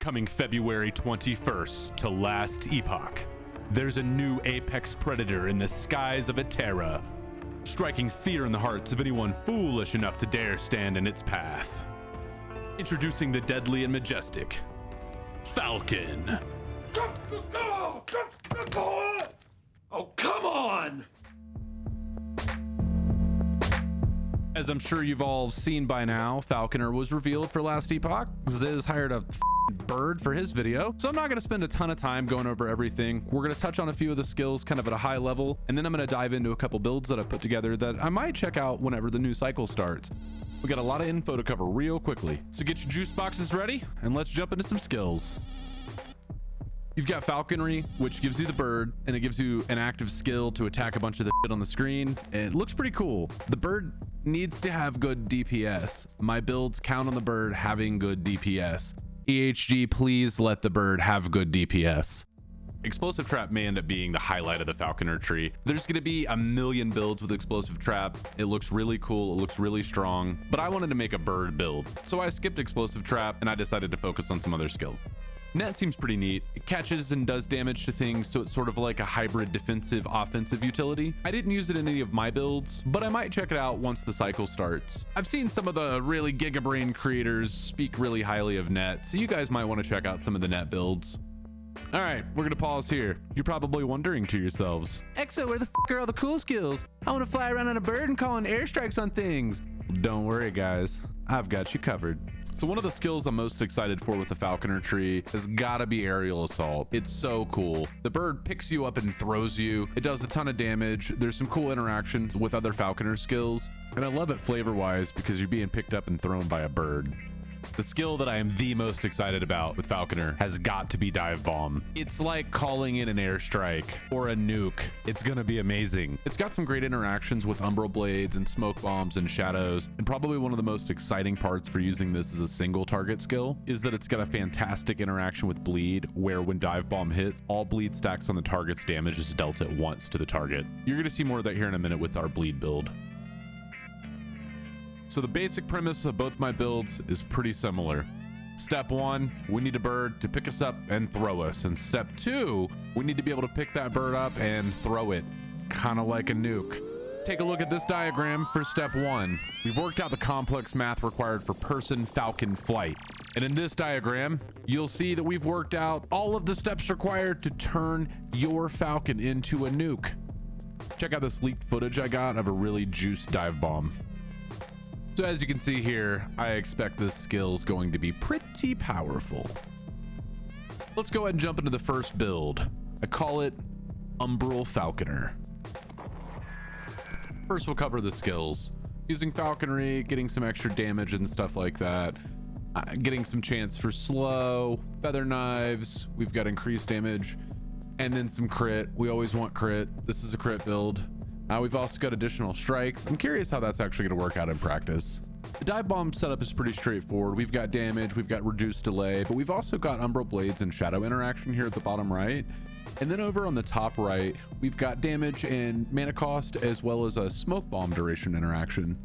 Coming February 21st to Last Epoch, there's a new apex predator in the skies of Terra, striking fear in the hearts of anyone foolish enough to dare stand in its path. Introducing the deadly and majestic Falcon. Oh, come on! As I'm sure you've all seen by now, Falconer was revealed for Last Epoch. Ziz hired a bird for his video, so I'm not going to spend a ton of time going over everything. We're going to touch on a few of the skills kind of at a high level, and then I'm going to dive into a couple builds that I've put together that I might check out whenever the new cycle starts. We got a lot of info to cover real quickly, so get your juice boxes ready and let's jump into some skills. You've got falconry, which gives you the bird, and it gives you an active skill to attack a bunch of the shit on the screen. It looks pretty cool. The bird needs to have good DPS. My builds count on the bird having good DPS. EHG, please let the bird have good DPS. Explosive trap may end up being the highlight of the falconer tree. There's going to be a million builds with explosive trap. It looks really cool. It looks really strong, but I wanted to make a bird build, so I skipped explosive trap and I decided to focus on some other skills. Net seems pretty neat. It catches and does damage to things, so it's sort of like a hybrid defensive offensive utility. I didn't use it in any of my builds, but I might check it out once the cycle starts. I've seen some of the really gigabrain creators speak really highly of net, so you guys might want to check out some of the net builds. All right, we're gonna pause here. You're probably wondering to yourselves, Exo, where the f are all the cool skills? I want to fly around on a bird and call in airstrikes on things. Don't worry, guys. I've got you covered. So one of the skills I'm most excited for with the falconer tree has got to be aerial assault. It's so cool. The bird picks you up and throws you. It does a ton of damage. There's some cool interactions with other falconer skills, and I love it flavor wise because you're being picked up and thrown by a bird. The skill that I am the most excited about with Falconer has got to be Dive Bomb. It's like calling in an airstrike or a nuke. It's gonna be amazing. It's got some great interactions with Umbral Blades and Smoke Bombs and Shadows, and probably one of the most exciting parts for using this as a single target skill is that it's got a fantastic interaction with Bleed, where when Dive Bomb hits, all Bleed stacks on the target's damage is dealt at once to the target. You're gonna see more of that here in a minute with our Bleed build. So the basic premise of both my builds is pretty similar. Step 1, we need a bird to pick us up and throw us. And step 2, we need to be able to pick that bird up and throw it, kind of like a nuke. Take a look at this diagram for step 1. We've worked out the complex math required for person falcon flight. And in this diagram, you'll see that we've worked out all of the steps required to turn your falcon into a nuke. Check out this leaked footage I got of a really juiced dive bomb. So as you can see here, I expect this skill's going to be pretty powerful. Let's go ahead and jump into the first build. I call it Umbral Falconer. First, we'll cover the skills. Using falconry, getting some extra damage and stuff like that. Getting some chance for slow, feather knives. We've got increased damage and then some crit. We always want crit. This is a crit build. We've also got additional strikes. I'm curious how that's actually going to work out in practice. The dive bomb setup is pretty straightforward. We've got damage, we've got reduced delay, but we've also got Umbral Blades and Shadow interaction here at the bottom right. And then over on the top right, we've got damage and mana cost, as well as a smoke bomb duration interaction.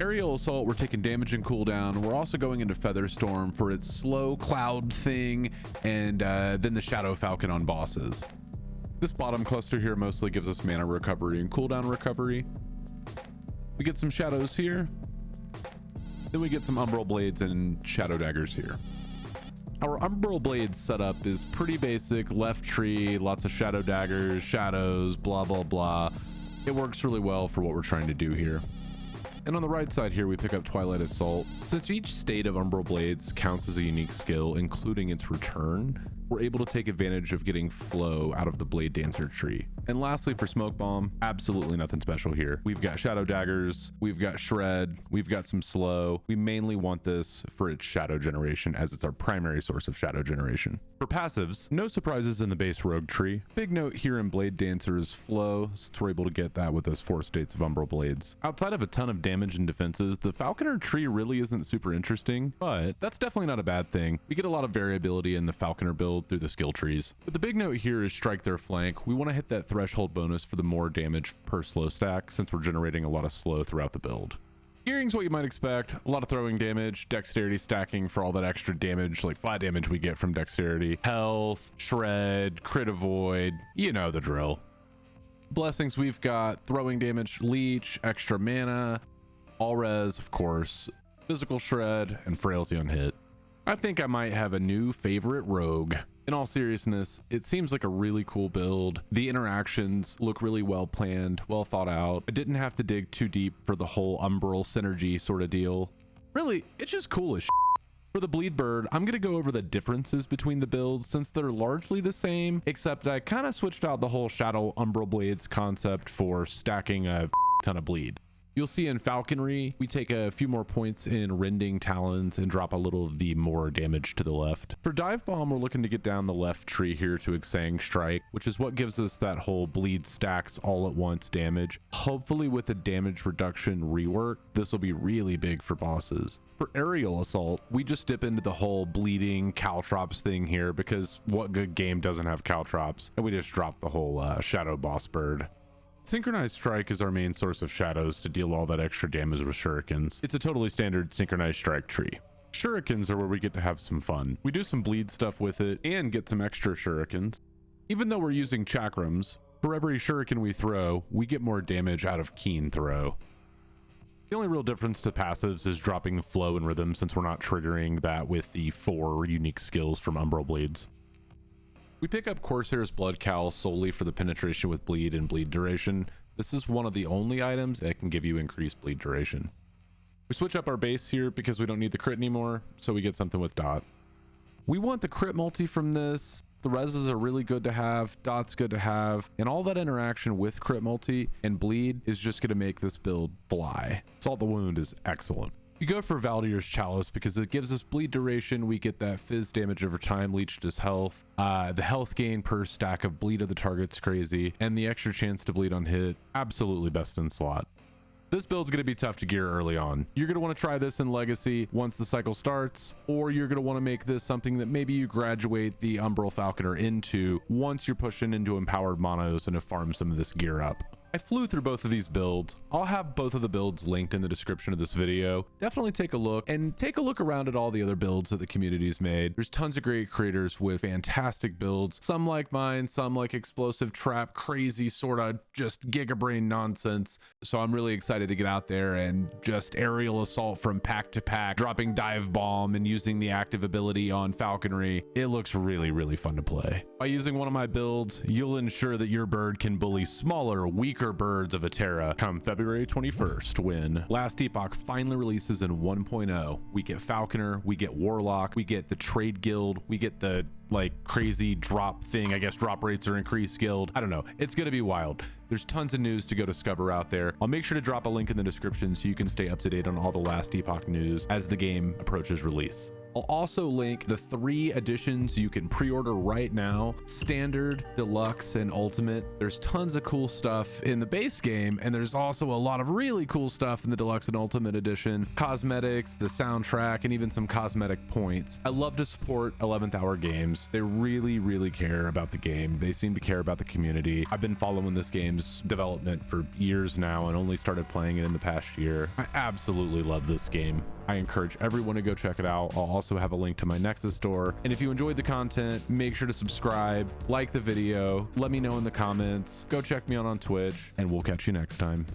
Aerial assault, we're taking damage and cooldown. We're also going into Feather Storm for its slow cloud thing, and then the Shadow Falcon on bosses. This bottom cluster here mostly gives us mana recovery and cooldown recovery. We get some shadows here. Then we get some Umbral Blades and Shadow Daggers here. Our Umbral Blades setup is pretty basic. Left tree, lots of Shadow Daggers, shadows, blah, blah, blah. It works really well for what we're trying to do here. And on the right side here, we pick up Twilight Assault. Since each state of Umbral Blades counts as a unique skill, including its return, we're able to take advantage of getting flow out of the Blade Dancer tree. And lastly, for Smoke Bomb, absolutely nothing special here. We've got Shadow Daggers, we've got Shred, we've got some slow. We mainly want this for its shadow generation, as it's our primary source of shadow generation. For passives, no surprises in the base rogue tree. Big note here in Blade Dancer is flow, since we're able to get that with those 4 states of Umbral Blades. Outside of a ton of damage and defenses, the Falconer tree really isn't super interesting, but that's definitely not a bad thing. We get a lot of variability in the Falconer build through the skill trees. But the big note here is strike their flank. We want to hit that threshold bonus for the more damage per slow stack, since we're generating a lot of slow throughout the build. Gearing's what you might expect. A lot of throwing damage, dexterity stacking for all that extra damage, like flat damage we get from dexterity, health, shred, crit avoid, you know the drill. Blessings, we've got throwing damage, leech, extra mana, all res, of course, physical shred, and frailty on hit. I think I might have a new favorite rogue. In all seriousness, it seems like a really cool build. The interactions look really well planned, well thought out. I didn't have to dig too deep for the whole Umbral synergy sort of deal. Really, it's just cool as shit. For the bleed bird, I'm going to go over the differences between the builds since they're largely the same, except I kind of switched out the whole shadow umbral blades concept for stacking a ton of bleed. You'll see in falconry, we take a few more points in rending talons and drop a little of the more damage to the left. For dive bomb, we're looking to get down the left tree here to Exang strike, which is what gives us that whole bleed stacks all at once damage. Hopefully with a damage reduction rework, this will be really big for bosses. For aerial assault, we just dip into the whole bleeding caltrops thing here because what good game doesn't have caltrops? And we just drop the whole shadow boss bird. Synchronized strike is our main source of shadows to deal all that extra damage with shurikens. It's a totally standard synchronized strike tree. Shurikens are where we get to have some fun. We do some bleed stuff with it and get some extra shurikens. Even though we're using chakrams, for every shuriken we throw, we get more damage out of keen throw. The only real difference to passives is dropping the flow and rhythm since we're not triggering that with the 4 unique skills from Umbral Blades. We pick up Corsair's Blood Cowl solely for the penetration with bleed and bleed duration. This is one of the only items that can give you increased bleed duration. We switch up our base here because we don't need the crit anymore, so we get something with dot. We want the crit multi from this. The reses are really good to have, dot's good to have, and all that interaction with crit multi and bleed is just going to make this build fly. Salt the Wound is excellent. We go for Valdir's Chalice because it gives us bleed duration. We get that fizz damage over time, leached as health. The health gain per stack of bleed of the target's crazy, and the extra chance to bleed on hit, absolutely best in slot. This build's going to be tough to gear early on. You're going to want to try this in Legacy once the cycle starts, or you're going to want to make this something that maybe you graduate the Umbral Falconer into once you're pushing into Empowered Monos and have farmed some of this gear up. I flew through both of these builds. I'll have both of the builds linked in the description of this video. Definitely take a look and take a look around at all the other builds that the community's made. There's tons of great creators with fantastic builds. Some like mine, some like Explosive Trap, crazy sort of just gigabrain nonsense. So I'm really excited to get out there and just aerial assault from pack to pack, dropping dive bomb and using the active ability on falconry. It looks really, really fun to play. By using one of my builds, you'll ensure that your bird can bully smaller, weaker birds of Atera come February 21st when Last Epoch finally releases in 1.0. We get Falconer, we get Warlock, we get the Trade Guild, we get the like crazy drop thing. I guess drop rates are increased guild. I don't know. It's going to be wild. There's tons of news to go discover out there. I'll make sure to drop a link in the description so you can stay up to date on all the Last Epoch news as the game approaches release. I'll also link the 3 editions you can pre-order right now: Standard, Deluxe, and Ultimate. There's tons of cool stuff in the base game, and there's also a lot of really cool stuff in the Deluxe and Ultimate edition. Cosmetics, the soundtrack, and even some cosmetic points. I love to support 11th Hour Games. They really, really care about the game. They seem to care about the community. I've been following this game's development for years now and only started playing it in the past year. I absolutely love this game. I encourage everyone to go check it out. I'll also have a link to my Nexus store. And if you enjoyed the content, make sure to subscribe, like the video, let me know in the comments, go check me out on Twitch, and we'll catch you next time.